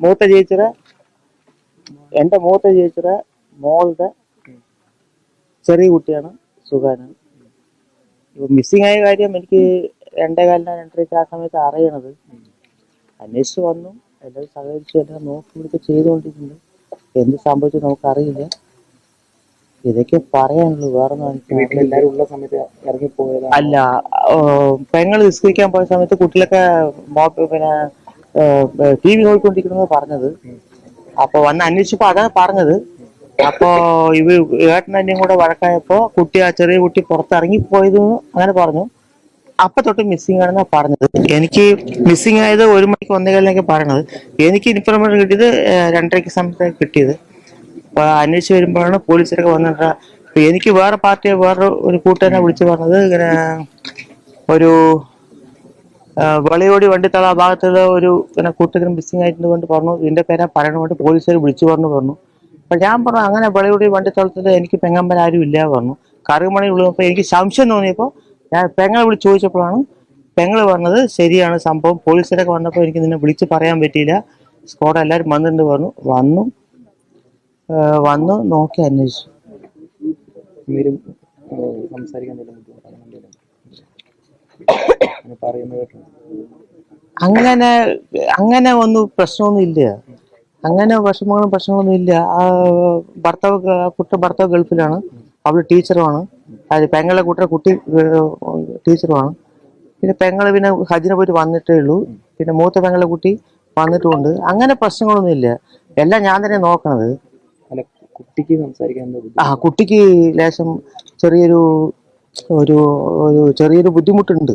മൂത്ത ചേച്ചിയുടെ എൻ്റെ മൂത്ത ചേച്ചിയുടെ മോളുടെ ചെറിയ കുട്ടിയാണ് സുഖാന. ഇപ്പൊ മിസ്സിംഗ് ആയ കാര്യം എനിക്ക് 2:15 ആ സമയത്ത് അറിയണത്. അന്വേഷിച്ച് വന്നു, എല്ലാവരും സഹകരിച്ചു, എല്ലാം നോക്കി ഇവിടുത്തെ ചെയ്തുകൊണ്ടിരിക്കുന്നു. എന്ത് സംഭവിച്ചു നമുക്കറിയില്ല. ഇതൊക്കെ പറയാനുള്ളൂ, വേറെ അല്ല. പെങ്ങൾ നിസ്കരിക്കാൻ പോയ സമയത്ത് കുട്ടികളൊക്കെ പിന്നെ TV നോക്കിക്കൊണ്ടിരിക്കുന്നത് പറഞ്ഞത്. അപ്പൊ വന്ന് അന്വേഷിച്ചപ്പോ അതാണ് പറഞ്ഞത്. അപ്പോ ഏട്ടൻ തന്നെയും കൂടെ വഴക്കായപ്പോ ചെറിയ കുട്ടി പുറത്തിറങ്ങി പോയത് അങ്ങനെ പറഞ്ഞു. അപ്പൊ തൊട്ട് മിസ്സിംഗ് ആണെന്നാ പറഞ്ഞത്. എനിക്ക് മിസ്സിംഗ് ആയത് 1 മണിക്ക് 1:15 പറയണത്. എനിക്ക് ഇൻഫർമേഷൻ കിട്ടിയത് 2:30 സമയത്ത് കിട്ടിയത്. അപ്പൊ അന്വേഷിച്ച് വരുമ്പോഴാണ് പോലീസരൊക്കെ വന്നിട്ട്. എനിക്ക് വേറെ ഒരു കൂട്ടുകാരനെ വിളിച്ചു പറഞ്ഞത്, ഇങ്ങനെ ഒരു വളയോടി വണ്ടിത്തള ഭാഗത്തുള്ള ഒരു ഇങ്ങനെ കൂട്ടുകാരൻ മിസ്സിംഗ് ആയിട്ട് കൊണ്ട് പറഞ്ഞു. ഇതിന്റെ പേരാ പറയണ പോലീസുകാർ വിളിച്ചു പറഞ്ഞു. അപ്പൊ ഞാൻ പറഞ്ഞു, അങ്ങനെ വളയോടി വണ്ടിത്തളത്തിൽ എനിക്ക് പെങ്ങന്മാർ ആരും ഇല്ല പറഞ്ഞു. കറുമണി വിളിച്ചപ്പോ എനിക്ക് സംശയം തോന്നിയപ്പോ ഞാൻ പെങ്ങളെ വിളിച്ച് ചോദിച്ചപ്പോഴാണ് പെങ്ങള് പറഞ്ഞത് ശരിയാണ് സംഭവം. പോലീസുകാരൊക്കെ വന്നപ്പോൾ എനിക്ക് നിന്നെ വിളിച്ച് പറയാൻ പറ്റിയില്ല, സ്ക്വാഡ് എല്ലാവരും വന്നിട്ടുണ്ട് പറഞ്ഞു. വന്നു നോക്കി അന്വേഷിച്ചു. അങ്ങനെ ഒന്നും പ്രശ്നമൊന്നും ഇല്ല. അങ്ങനെ പ്രശ്നങ്ങളൊന്നും ഇല്ല. ഭർത്താവ് ഗൾഫിലാണ്, അവള് ടീച്ചറുമാണ്. പെങ്ങളെ കുട്ടി ടീച്ചറുമാണ്. പിന്നെ പെങ്ങള് ഹജ്ജിന് പോയിട്ട് വന്നിട്ടേ ഉള്ളൂ. പിന്നെ മൂത്ത പെങ്ങളെ കുട്ടി വന്നിട്ടുമുണ്ട്. അങ്ങനെ പ്രശ്നങ്ങളൊന്നും ഇല്ല. എല്ലാം ഞാൻ തന്നെ നോക്കണത്. കുട്ടിക്ക് ലേശം ചെറിയൊരു ബുദ്ധിമുട്ടുണ്ട്.